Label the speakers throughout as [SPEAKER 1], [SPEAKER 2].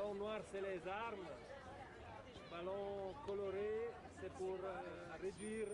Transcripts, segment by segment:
[SPEAKER 1] ballon noir, c'est les armes. Ballon coloré, c'est pour réduire.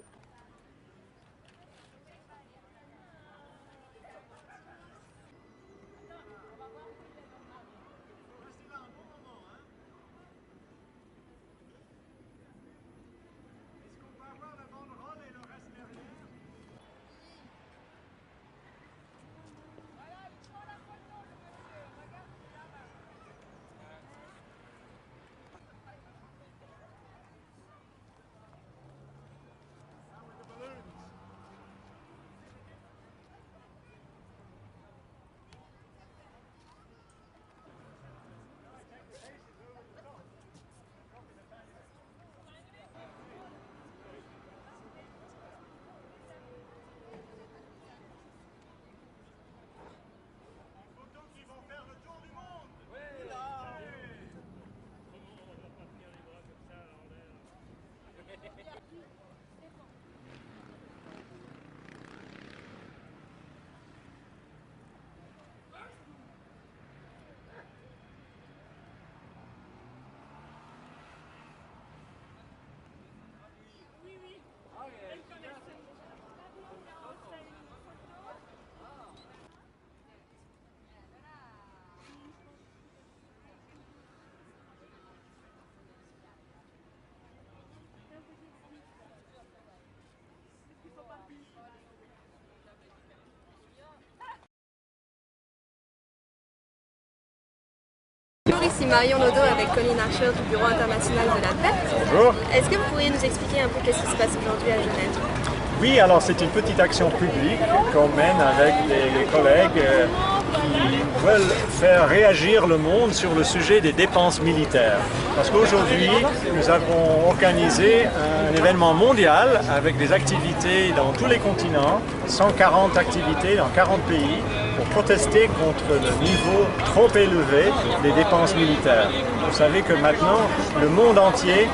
[SPEAKER 2] Bonjour, ici Marion Lodo avec Colin Archer du Bureau international de la paix.
[SPEAKER 3] Bonjour.
[SPEAKER 2] Est-ce que vous pourriez nous expliquer un peu qu'est-ce qui se passe aujourd'hui à Genève?
[SPEAKER 3] Oui, alors c'est une petite action publique qu'on mène avec des collègues qui veulent faire réagir le monde sur le sujet des dépenses militaires. Parce qu'aujourd'hui, nous avons organisé un événement mondial avec des activités dans tous les continents, 140 activités dans 40 pays, pour protester contre le niveau trop élevé des dépenses militaires. Vous savez que maintenant, le monde entier,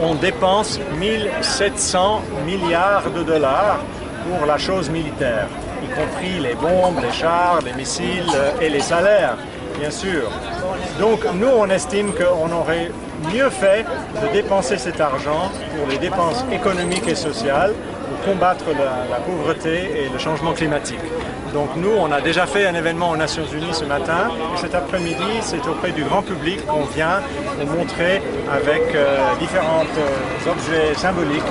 [SPEAKER 3] on dépense 1700 milliards de dollars pour la chose militaire, y compris les bombes, les chars, les missiles et les salaires, bien sûr. Donc nous, on estime qu'on aurait mieux fait de dépenser cet argent pour les dépenses économiques et sociales, pour combattre la pauvreté et le changement climatique. Donc nous, on a déjà fait un événement aux Nations Unies ce matin. Cet après-midi, c'est auprès du grand public qu'on vient montrer avec différents objets symboliques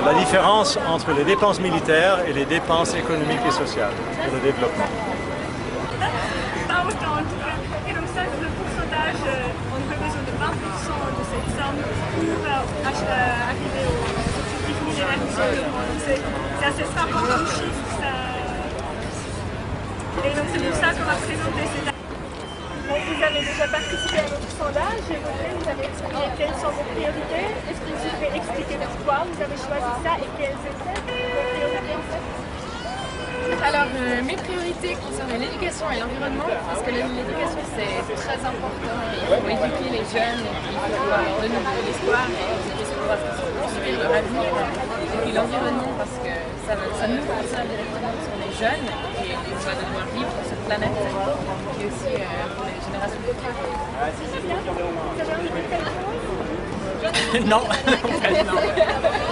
[SPEAKER 3] la différence entre les dépenses militaires et les dépenses économiques et sociales pour le développement.
[SPEAKER 4] Pas autant en tout cas. Et donc ça, le pourcentage, on aurait besoin de 20% de cette somme pour arriver aux objectifs millénaires du développement. Donc c'est assez simple comme chiffre. Et donc c'est pour ça qu'on va présenter cette année. Donc vous avez déjà participé à notre sondage et vous avez expliqué quelles sont vos priorités. Est-ce que vous pouvez expliquer pourquoi vous avez choisi ça et quelles étaient vos priorités en fait?
[SPEAKER 5] Alors, mes priorités concernent l'éducation et l'environnement, parce que l'éducation c'est très important. Il faut éduquer les jeunes, et puis il faut leur donner de l'espoir et construire leur avenir. Et puis l'environnement, parce que ça nous concerne directement sur les jeunes et on va devoir vivre sur cette planète, et aussi pour les générations futures.
[SPEAKER 3] Non,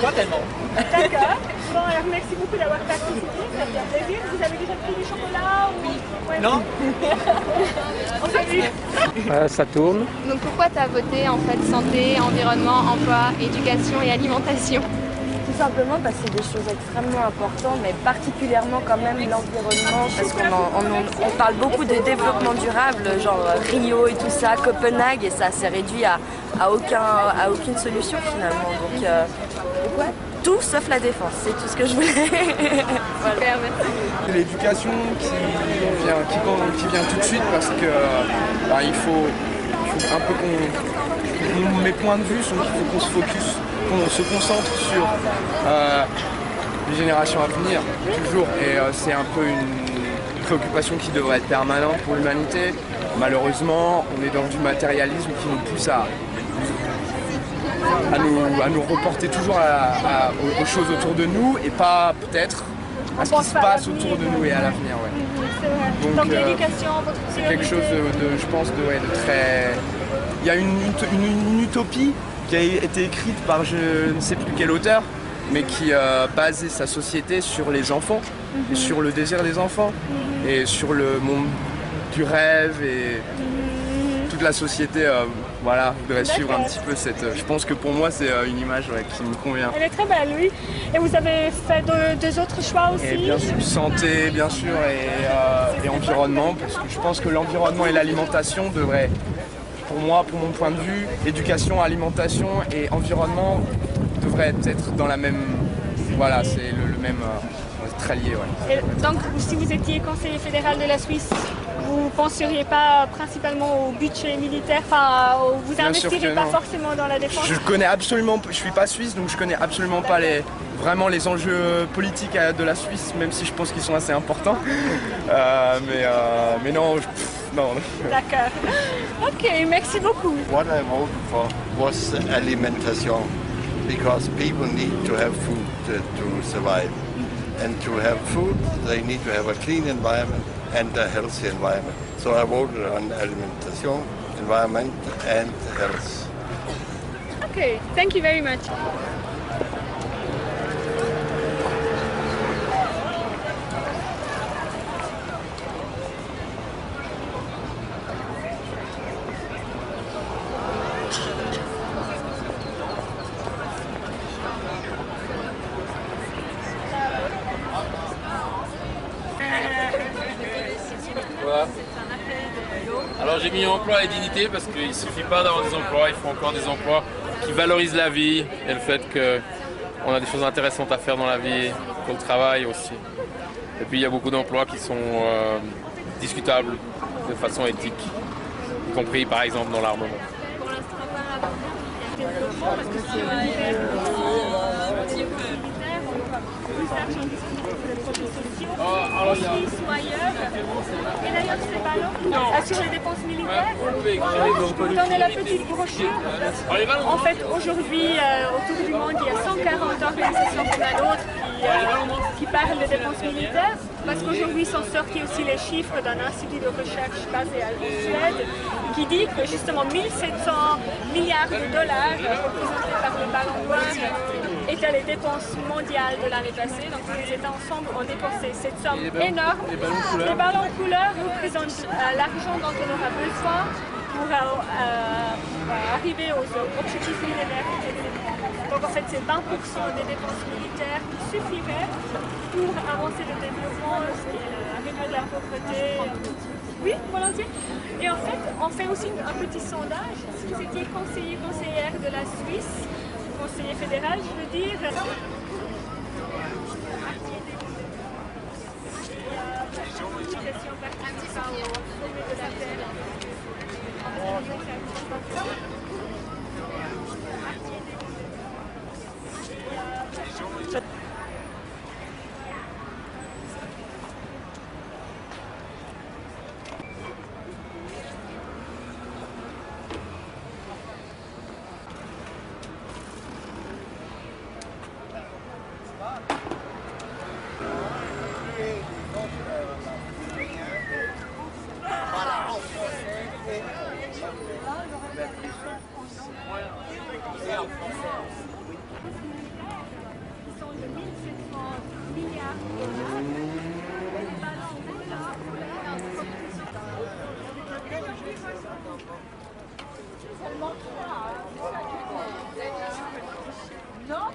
[SPEAKER 3] pas tellement.
[SPEAKER 4] D'accord. Bon, alors merci beaucoup d'avoir participé, ça fait plaisir. Vous avez déjà pris du chocolat ou... Oui. Ouais.
[SPEAKER 3] Non.
[SPEAKER 4] On salue.
[SPEAKER 1] Ça tourne.
[SPEAKER 2] Donc pourquoi tu as voté en fait santé, environnement, emploi, éducation et alimentation?
[SPEAKER 6] Tout simplement parce que c'est des choses extrêmement importantes, mais particulièrement quand même l'environnement, parce qu'on parle beaucoup de développement durable, genre Rio et tout ça, Copenhague, et ça s'est réduit à aucune solution finalement. Donc ouais, tout sauf la défense, c'est tout ce que je voulais. Voilà.
[SPEAKER 7] C'est l'éducation qui vient tout de suite parce que il faut un peu mes points de vue sont qu'il faut qu'on se focus, qu'on se concentre sur les générations à venir, toujours. Et c'est un peu une préoccupation qui devrait être permanente pour l'humanité. Malheureusement, on est dans du matérialisme qui nous pousse à nous reporter toujours aux choses autour de nous et pas peut-être à ce qui se passe autour de nous et à l'avenir. Ouais.
[SPEAKER 4] Donc l'éducation,
[SPEAKER 7] c'est quelque chose je pense, de très y a une utopie qui a été écrite par je ne sais plus quel auteur, mais qui basait sa société sur les enfants, sur le désir des enfants, et sur le monde du rêve, et toute la société voilà, voudrait suivre un petit peu cette... je pense que pour moi c'est une image qui me convient.
[SPEAKER 4] Elle est très belle, oui. Et vous avez fait deux autres choix aussi?
[SPEAKER 7] Et bien sûr, santé, bien sûr, et environnement, parce que je pense que l'environnement et l'alimentation devraient, pour moi, pour mon point de vue, éducation, alimentation et environnement devraient être dans la même... Voilà, c'est le même... très lié, ouais.
[SPEAKER 4] Et donc, si vous étiez conseiller fédéral de la Suisse, vous ne penseriez pas principalement au budget militaire, enfin, vous n'investirez pas forcément dans la défense?
[SPEAKER 7] Je connais absolument, je suis pas suisse, donc je connais absolument pas vraiment les enjeux politiques de la Suisse, même si je pense qu'ils sont assez importants. Mais non, non.
[SPEAKER 4] D'accord. Ok, merci beaucoup.
[SPEAKER 8] What I voted for was alimentation, because people need to have food to survive. And to have food, they need to have a clean environment and a healthy environment. So I voted on alimentation, environment and health.
[SPEAKER 4] Okay, thank you very much.
[SPEAKER 9] Voilà. Alors j'ai mis emploi et dignité parce qu'il ne suffit pas d'avoir des emplois, il faut encore des emplois qui valorisent la vie et le fait qu'on a des choses intéressantes à faire dans la vie, pour le travail aussi. Et puis il y a beaucoup d'emplois qui sont discutables de façon éthique, y compris par exemple dans l'armement.
[SPEAKER 4] Et d'ailleurs, ces ballons sur les dépenses militaires, je peux vous donner la petite brochure. En fait, aujourd'hui, autour du monde, il y a 140 organisations comme la nôtre qui parlent de dépenses militaires, parce qu'aujourd'hui sont sortis aussi les chiffres d'un institut de recherche basé en Suède, qui dit que justement 1700 milliards de dollars représentés par le ballon noir étaient les dépenses mondiales de l'année passée. Donc tous les États ensemble ont dépensé cette somme énorme. Les ballons couleurs représentent l'argent dont on aura besoin pour arriver aux objectifs millénaires. Donc en fait c'est 20% des dépenses militaires qui suffiraient pour avancer le développement, ce qui est réduire la pauvreté. Oui, volontiers. Et en fait, on fait aussi un petit sondage. Si vous étiez conseillère de la Suisse, conseiller fédéral, je veux dire. Non.